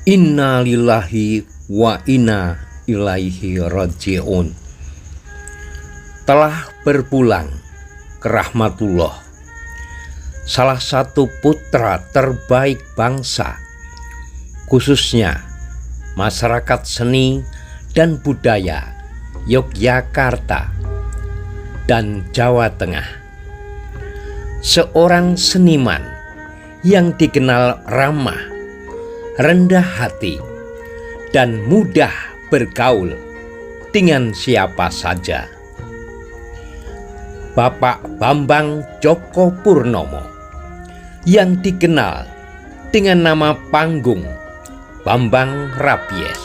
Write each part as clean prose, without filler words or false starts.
Inna lillahi wa inna ilaihi raji'un. Telah berpulang ke rahmatullah salah satu putra terbaik bangsa, khususnya masyarakat seni dan budaya Yogyakarta dan Jawa Tengah. Seorang seniman yang dikenal ramah, rendah hati, dan mudah bergaul dengan siapa saja. Bapak Bambang Djoko Purnomo yang dikenal dengan nama panggung Bambang Rabies,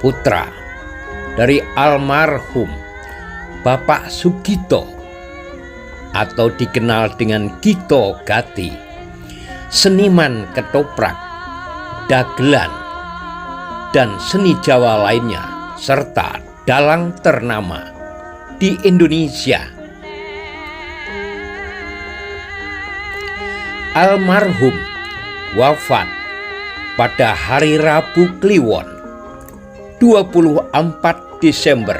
putra dari almarhum Bapak Sugito atau dikenal dengan Gito Gati, seniman ketoprak, dagelan, dan seni Jawa lainnya, serta dalang ternama di Indonesia. Almarhum wafat pada hari Rabu Kliwon 24 Desember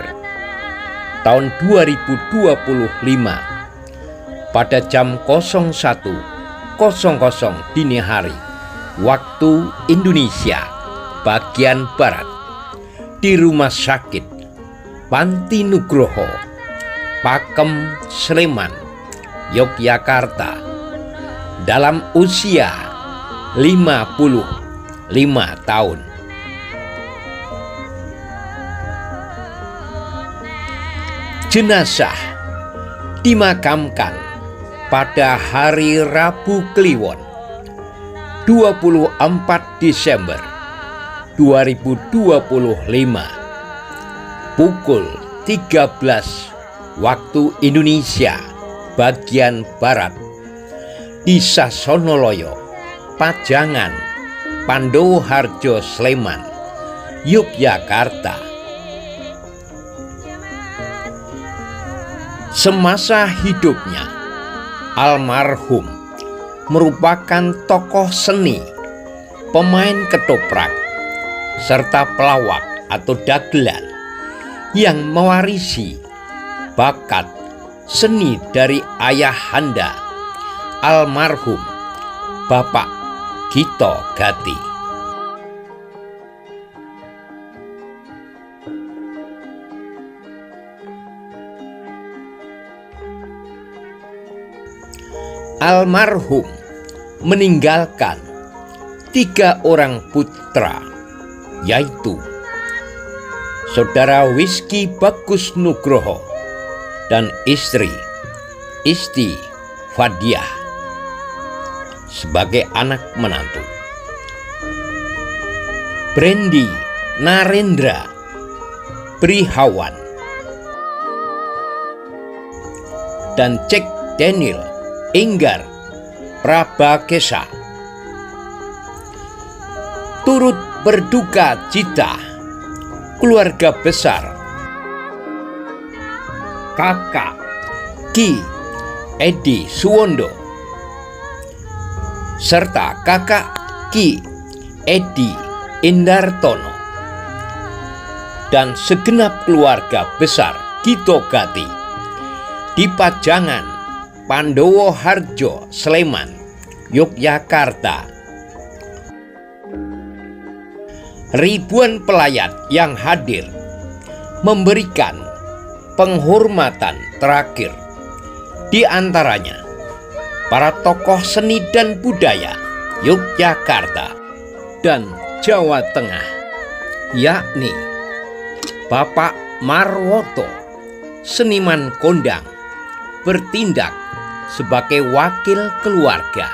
tahun 2025 pada jam 01.00 dini hari waktu Indonesia bagian Barat di Rumah Sakit Panti Nugroho, Pakem, Sleman, Yogyakarta dalam usia 55 tahun. Jenazah dimakamkan pada hari Rabu Kliwon 24 Desember 2025 pukul 13 waktu Indonesia bagian Barat di Sasonoloyo, Pajangan, Pandowo Harjo, Sleman, Yogyakarta. Semasa hidupnya, almarhum merupakan tokoh seni, pemain ketoprak, serta pelawak atau dagelan yang mewarisi bakat seni dari ayahanda almarhum Bapak Gito Gati. Almarhum meninggalkan 3 orang putra, yaitu Saudara Wisky Bagus Nugroho dan istri Isti Fadiah sebagai anak menantu, Brandy Narendra Prihawan dan Cek Daniel Enggar Prabakesa. Turut berduka cita keluarga besar Kakak Ki Edi Suwondo serta Kakak Ki Edi Indartono dan segenap keluarga besar Gito Gati di Pajangan, Pandowo Harjo, Sleman, Yogyakarta. Ribuan pelayat yang hadir memberikan penghormatan terakhir, di antaranya para tokoh seni dan budaya Yogyakarta dan Jawa Tengah, yakni Bapak Marwoto, seniman kondang, bertindak sebagai wakil keluarga,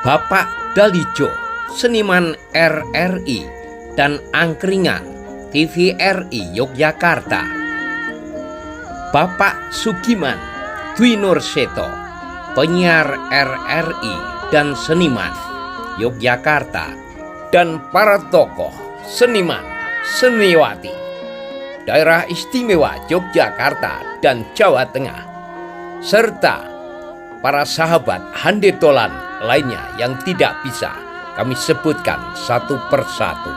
Bapak Dalijo, seniman RRI dan angkringan TVRI Yogyakarta, Bapak Sugiman Dwi Nurseto, penyiar RRI dan seniman Yogyakarta, dan para tokoh seniman seniwati daerah istimewa Yogyakarta dan Jawa Tengah, serta para sahabat handetolan lainnya yang tidak bisa kami sebutkan satu persatu.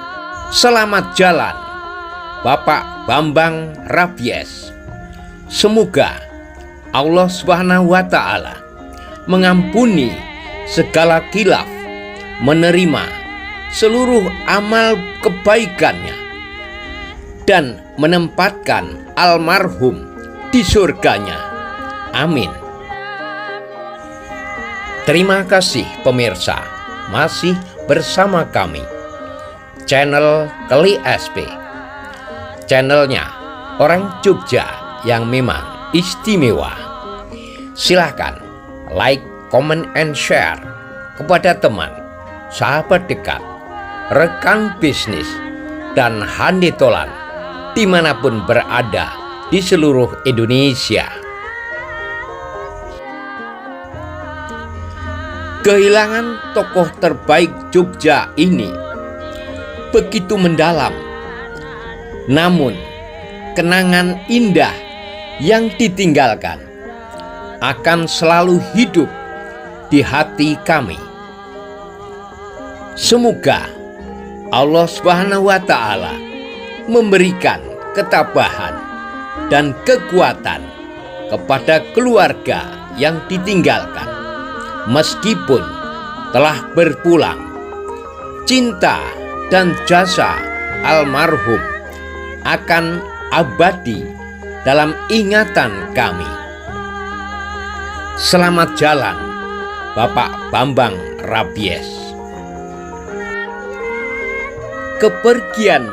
Selamat jalan Bapak Bambang Rabies. Semoga Allah Subhanahu wa Ta'ala mengampuni segala khilaf, menerima seluruh amal kebaikannya, dan menempatkan almarhum di surganya. Amin. Terima kasih pemirsa, masih bersama kami, channel Keli SP. Channelnya orang Jogja yang memang istimewa. Silahkan like, comment, and share kepada teman, sahabat dekat, rekan bisnis, dan handetolan dimanapun berada di seluruh Indonesia. Kehilangan tokoh terbaik Jogja ini begitu mendalam, namun kenangan indah yang ditinggalkan akan selalu hidup di hati kami. Semoga Allah Subhanahu wa Ta'ala memberikan ketabahan dan kekuatan kepada keluarga yang ditinggalkan. Meskipun telah berpulang, cinta dan jasa almarhum akan abadi dalam ingatan kami. Selamat jalan Bapak Bambang Rabies. Kepergian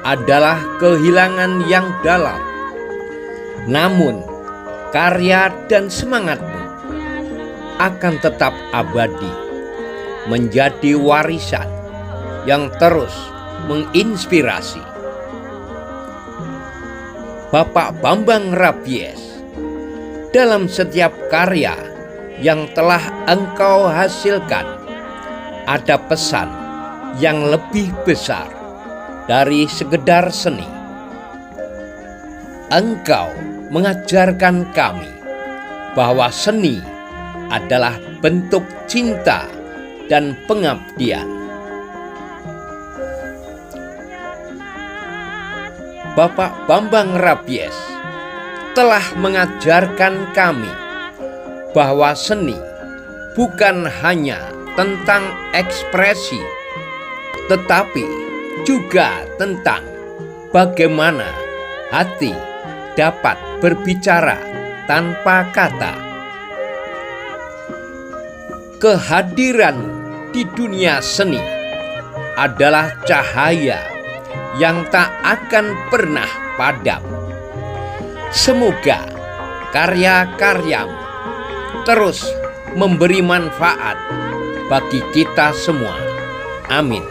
adalah kehilangan yang dalam, namun karya dan semangatmu akan tetap abadi, menjadi warisan yang terus menginspirasi. Bapak Bambang Rabies, dalam setiap karya yang telah engkau hasilkan, ada pesan yang lebih besar dari sekedar seni. Engkau mengajarkan kami bahwa seni adalah bentuk cinta dan pengabdian. Bapak Bambang Rabies telah mengajarkan kami bahwa seni bukan hanya tentang ekspresi, tetapi juga tentang bagaimana hati dapat berbicara tanpa kata. Kehadiran di dunia seni adalah cahaya yang tak akan pernah padam. Semoga karya-karyamu terus memberi manfaat bagi kita semua. Amin.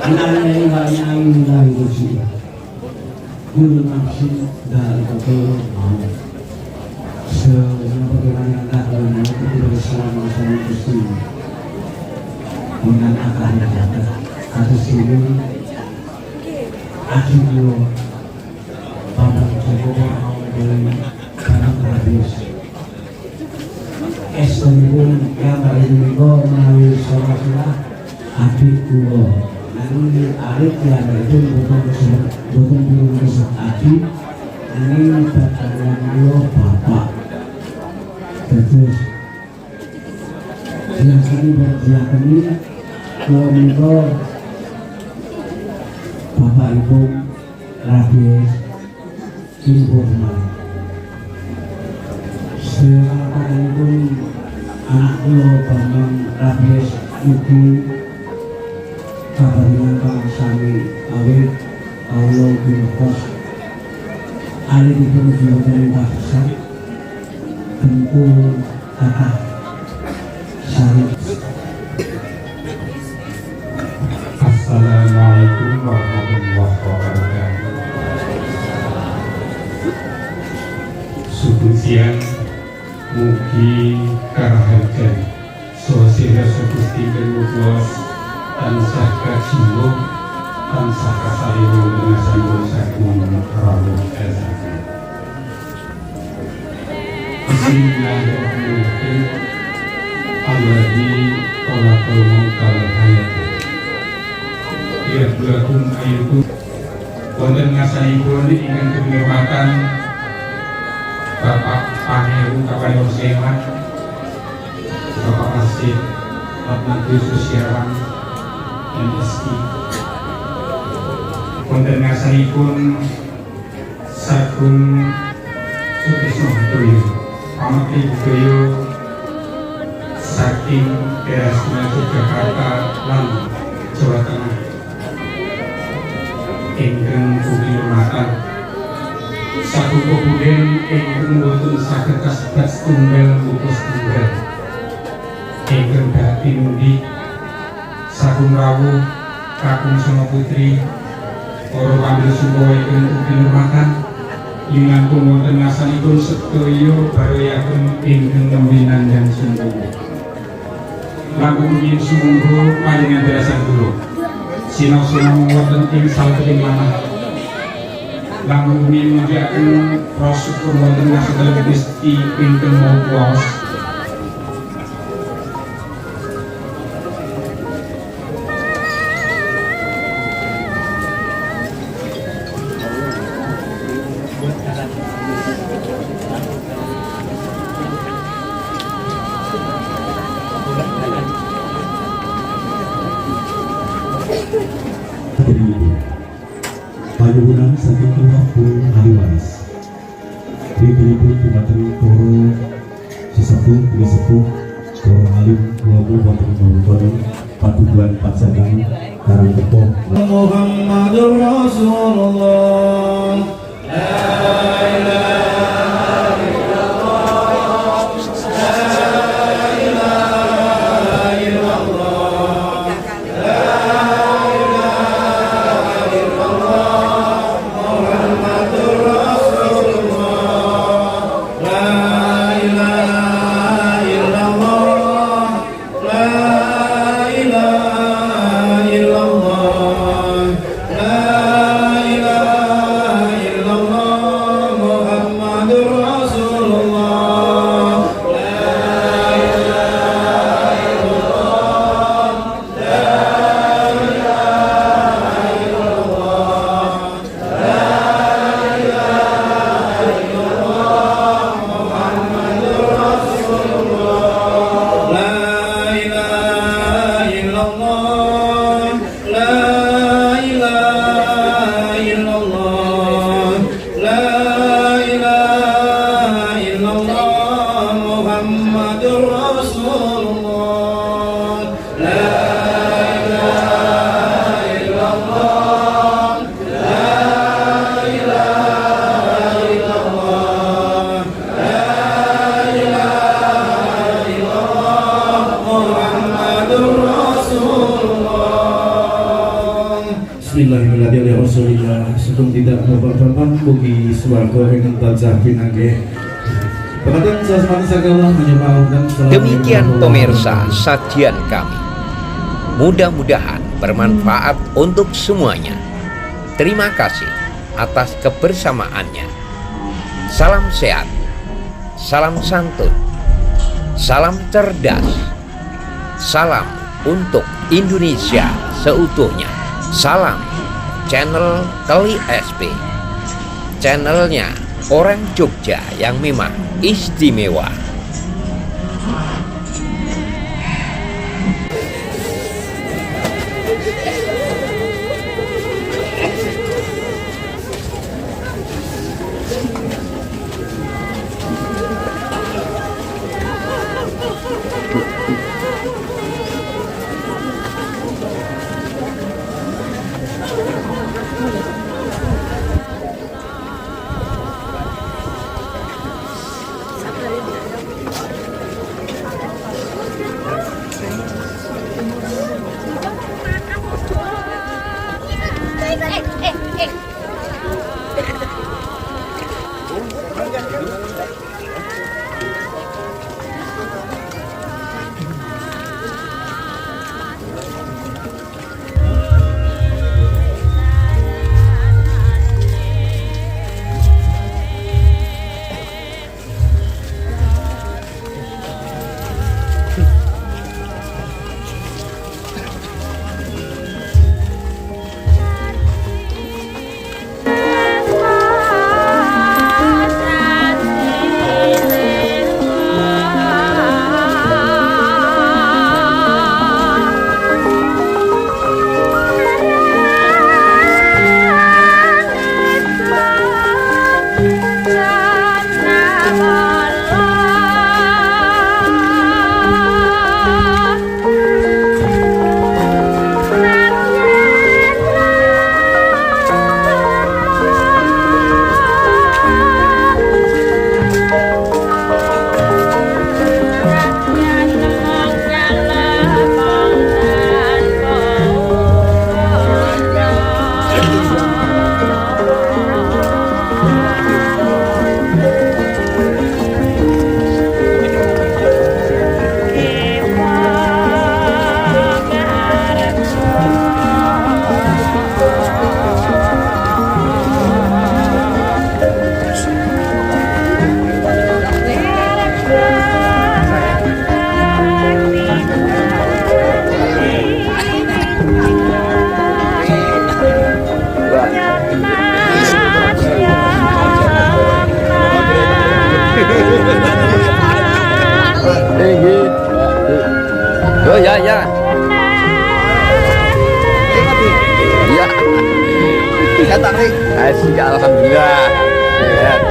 Anaknya banyak dari kursi, guru nafsi dari kotor mau. Sebenarnya bagaimana tak lama kita bersama sama kursi dengan akal yang atas ini akhirnya Bapak Joko mau dari karena habis. Esok yang hari Minggu melalui sholat adik kulo. Ini adik yang itu bukan belum besar adik. Ini pertanyaan kulo bapak. Terus yang kini berdiam ini kulo Minggu bapak ibu rabi ibu rumah. Sekarang pun anak lo bangun rabies ibu kabarin kang sami awet Allah bintos alih itu dari bahasa tentu kata sari. Assalamualaikum warahmatullahi wabarakatuh. Subuh siang mugi karahajan sosial Gusti Kemudian tansah kajiwa tansah kasariwo dengan sanggul sagung rawuh esan. Bismillahirrahmanirrahim. Alladzi khalaqal mauta wal hayata liyabluwakum ayyukum. Wonten ngasanipun ingkang kehormatan Bapak Pangeru Kapanewon Sehat, Bapak Asih Abdul Sosiawan MSI. Wonten ngasanipun Sagung Sutrisno Handoyo, Pamakti Budaya saking daerah Yogyakarta lan Jawa Tengah. Ingkang ugi hormatan sagung kepuden ingkang boten saged kasebat setunggal utus tunggal. Ingkang dadi mundi sagung rawuh kakung Sema Putri para pandhita sumbawa ingkang ugi hormatan linangkung wonten ngasanipun sedaya barayakun ingkang nembe nandhang sumbawa. Langkung yen sumangga panjenengan dherekaken kula sinau-sinau wonten ing salebetipun manah. Langkung yen mujiaken rasul wonten ngasetulung Gusti ingkang Maha Kuwasa. Panyuwunan saking kula pun ahli waris. Ribut dumateng para sesepuh sesepuh para alim ulama wonten wonten padukuhan pajangan karang kepo. Muhammadur Rasulullah. La ilaha illallah. La ilaha illallah. La swarga ingkang tansah pinanggih. Pekaten sasmani sagala menyembahkan. Demikian pemirsa sajian kami. Mudah-mudahan bermanfaat untuk semuanya. Terima kasih atas kebersamaannya. Salam sehat, salam santun, salam cerdas, salam untuk Indonesia seutuhnya. Salam channel Keli SP, channelnya orang Jogja yang memang istimewa. Oh ya ya. Iya. Kata Rik. Asik alhamdulillah. Sehat.